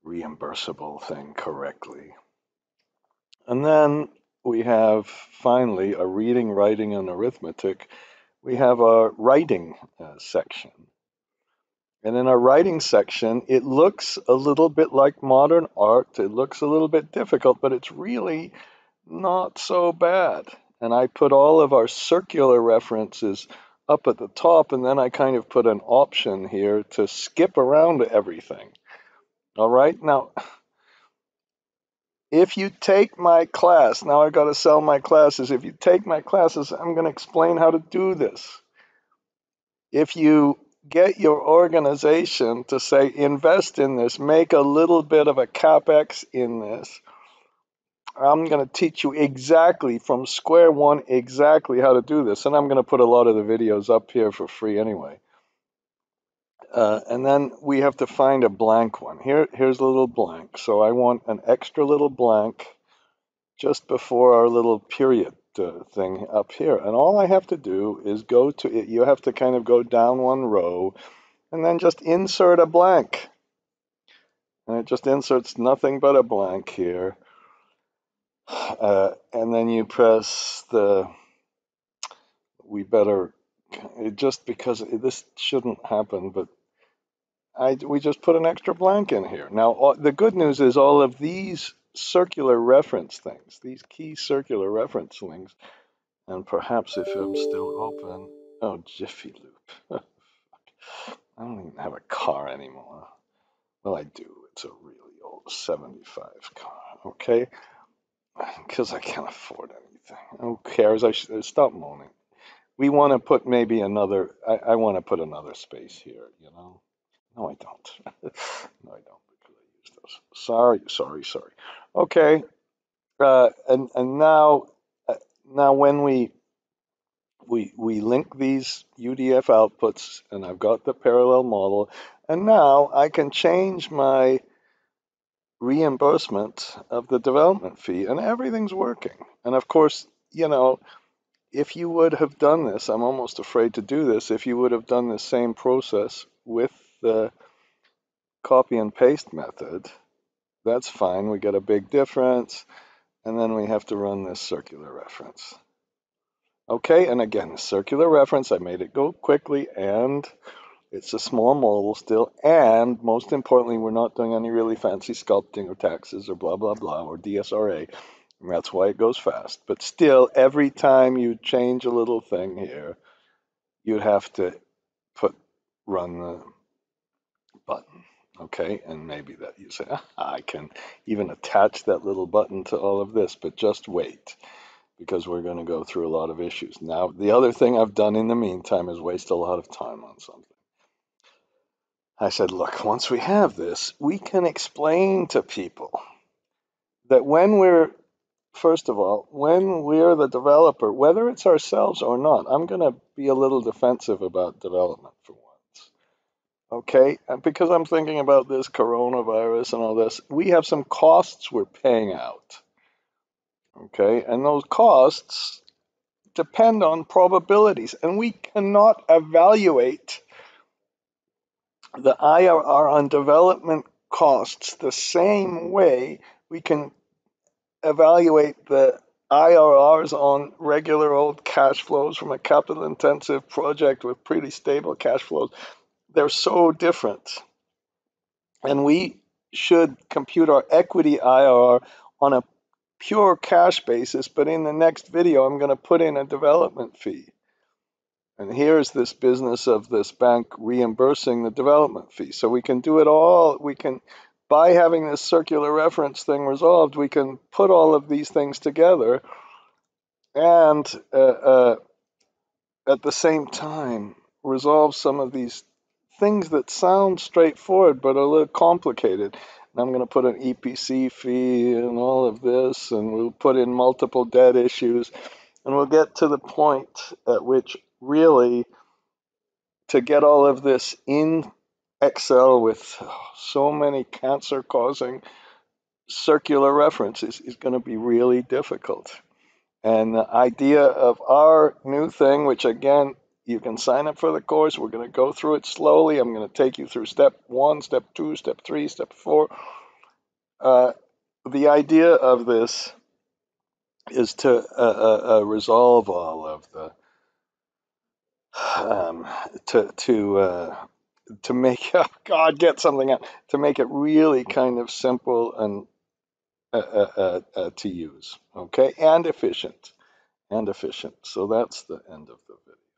Speaker 1: reimbursable thing correctly. And then we have finally a reading, writing, and arithmetic. We have our writing section. And in our writing section, it looks a little bit like modern art. It looks a little bit difficult, but it's really not so bad. And I put all of our circular references up at the top, and then I kind of put an option here to skip around everything. All right, now, if you take my class, now I've got to sell my classes. If you take my classes, I'm going to explain how to do this. If you get your organization to say, invest in this, make a little bit of a capex in this, I'm going to teach you exactly from square one exactly how to do this. And I'm going to put a lot of the videos up here for free anyway. And then we have to find a blank one. Here's a little blank. So I want an extra little blank just before our little period thing up here. And all I have to do is go to it. You have to kind of go down one row and then just insert a blank. And it just inserts nothing but a blank here. And then you press the, we better, just because this shouldn't happen, but we just put an extra blank in here. Now, the good news is all of these circular reference things, these key circular reference links, and perhaps if I'm still open, oh, Jiffy Loop. I don't even have a car anymore. Well, I do. It's a really old 75 car, okay? Because I can't afford anything. Who cares? I should stop moaning. We want to put maybe another, I want to put another space here, you know? No, I don't. No, I don't, because I use those. Sorry. Okay, and now when we link these UDF outputs, and I've got the parallel model, and now I can change my reimbursement of the development fee, and everything's working. And of course, you know, if you would have done this, I'm almost afraid to do this, if you would have done the same process with the copy and paste method, that's fine. We get a big difference, and then we have to run this circular reference. Okay, and again, the circular reference, I made it go quickly, and it's a small model still, and most importantly, we're not doing any really fancy sculpting or taxes or blah, blah, blah, or DSRA, and that's why it goes fast. But still, every time you change a little thing here, you'd have to run the button, okay? And maybe that you say, I can even attach that little button to all of this, but just wait, because we're going to go through a lot of issues. Now, the other thing I've done in the meantime is waste a lot of time on something. I said, look, once we have this, we can explain to people that first of all, when we're the developer, whether it's ourselves or not, I'm going to be a little defensive about development for once. Okay, and because I'm thinking about this coronavirus and all this, we have some costs we're paying out. Okay, and those costs depend on probabilities, and we cannot evaluate the IRR on development costs the same way we can evaluate the IRRs on regular old cash flows from a capital intensive project with pretty stable cash flows. They're so different. And we should compute our equity IRR on a pure cash basis, but in the next video, I'm going to put in a development fee. And here's this business of this bank reimbursing the development fee. So we can do it all. By having this circular reference thing resolved, we can put all of these things together and at the same time resolve some of these things that sound straightforward but are a little complicated. And I'm going to put an EPC fee and all of this, and we'll put in multiple debt issues, and we'll get to the point at which really to get all of this in Excel with so many cancer-causing circular reference is going to be really difficult. And the idea of our new thing, which again, you can sign up for the course. We're going to go through it slowly. I'm going to take you through step 1, step 2, step 3, step 4. The idea of this is to resolve all of the um, to make oh God get something out, to make it really kind of simple and to use, okay, and efficient. So that's the end of the video.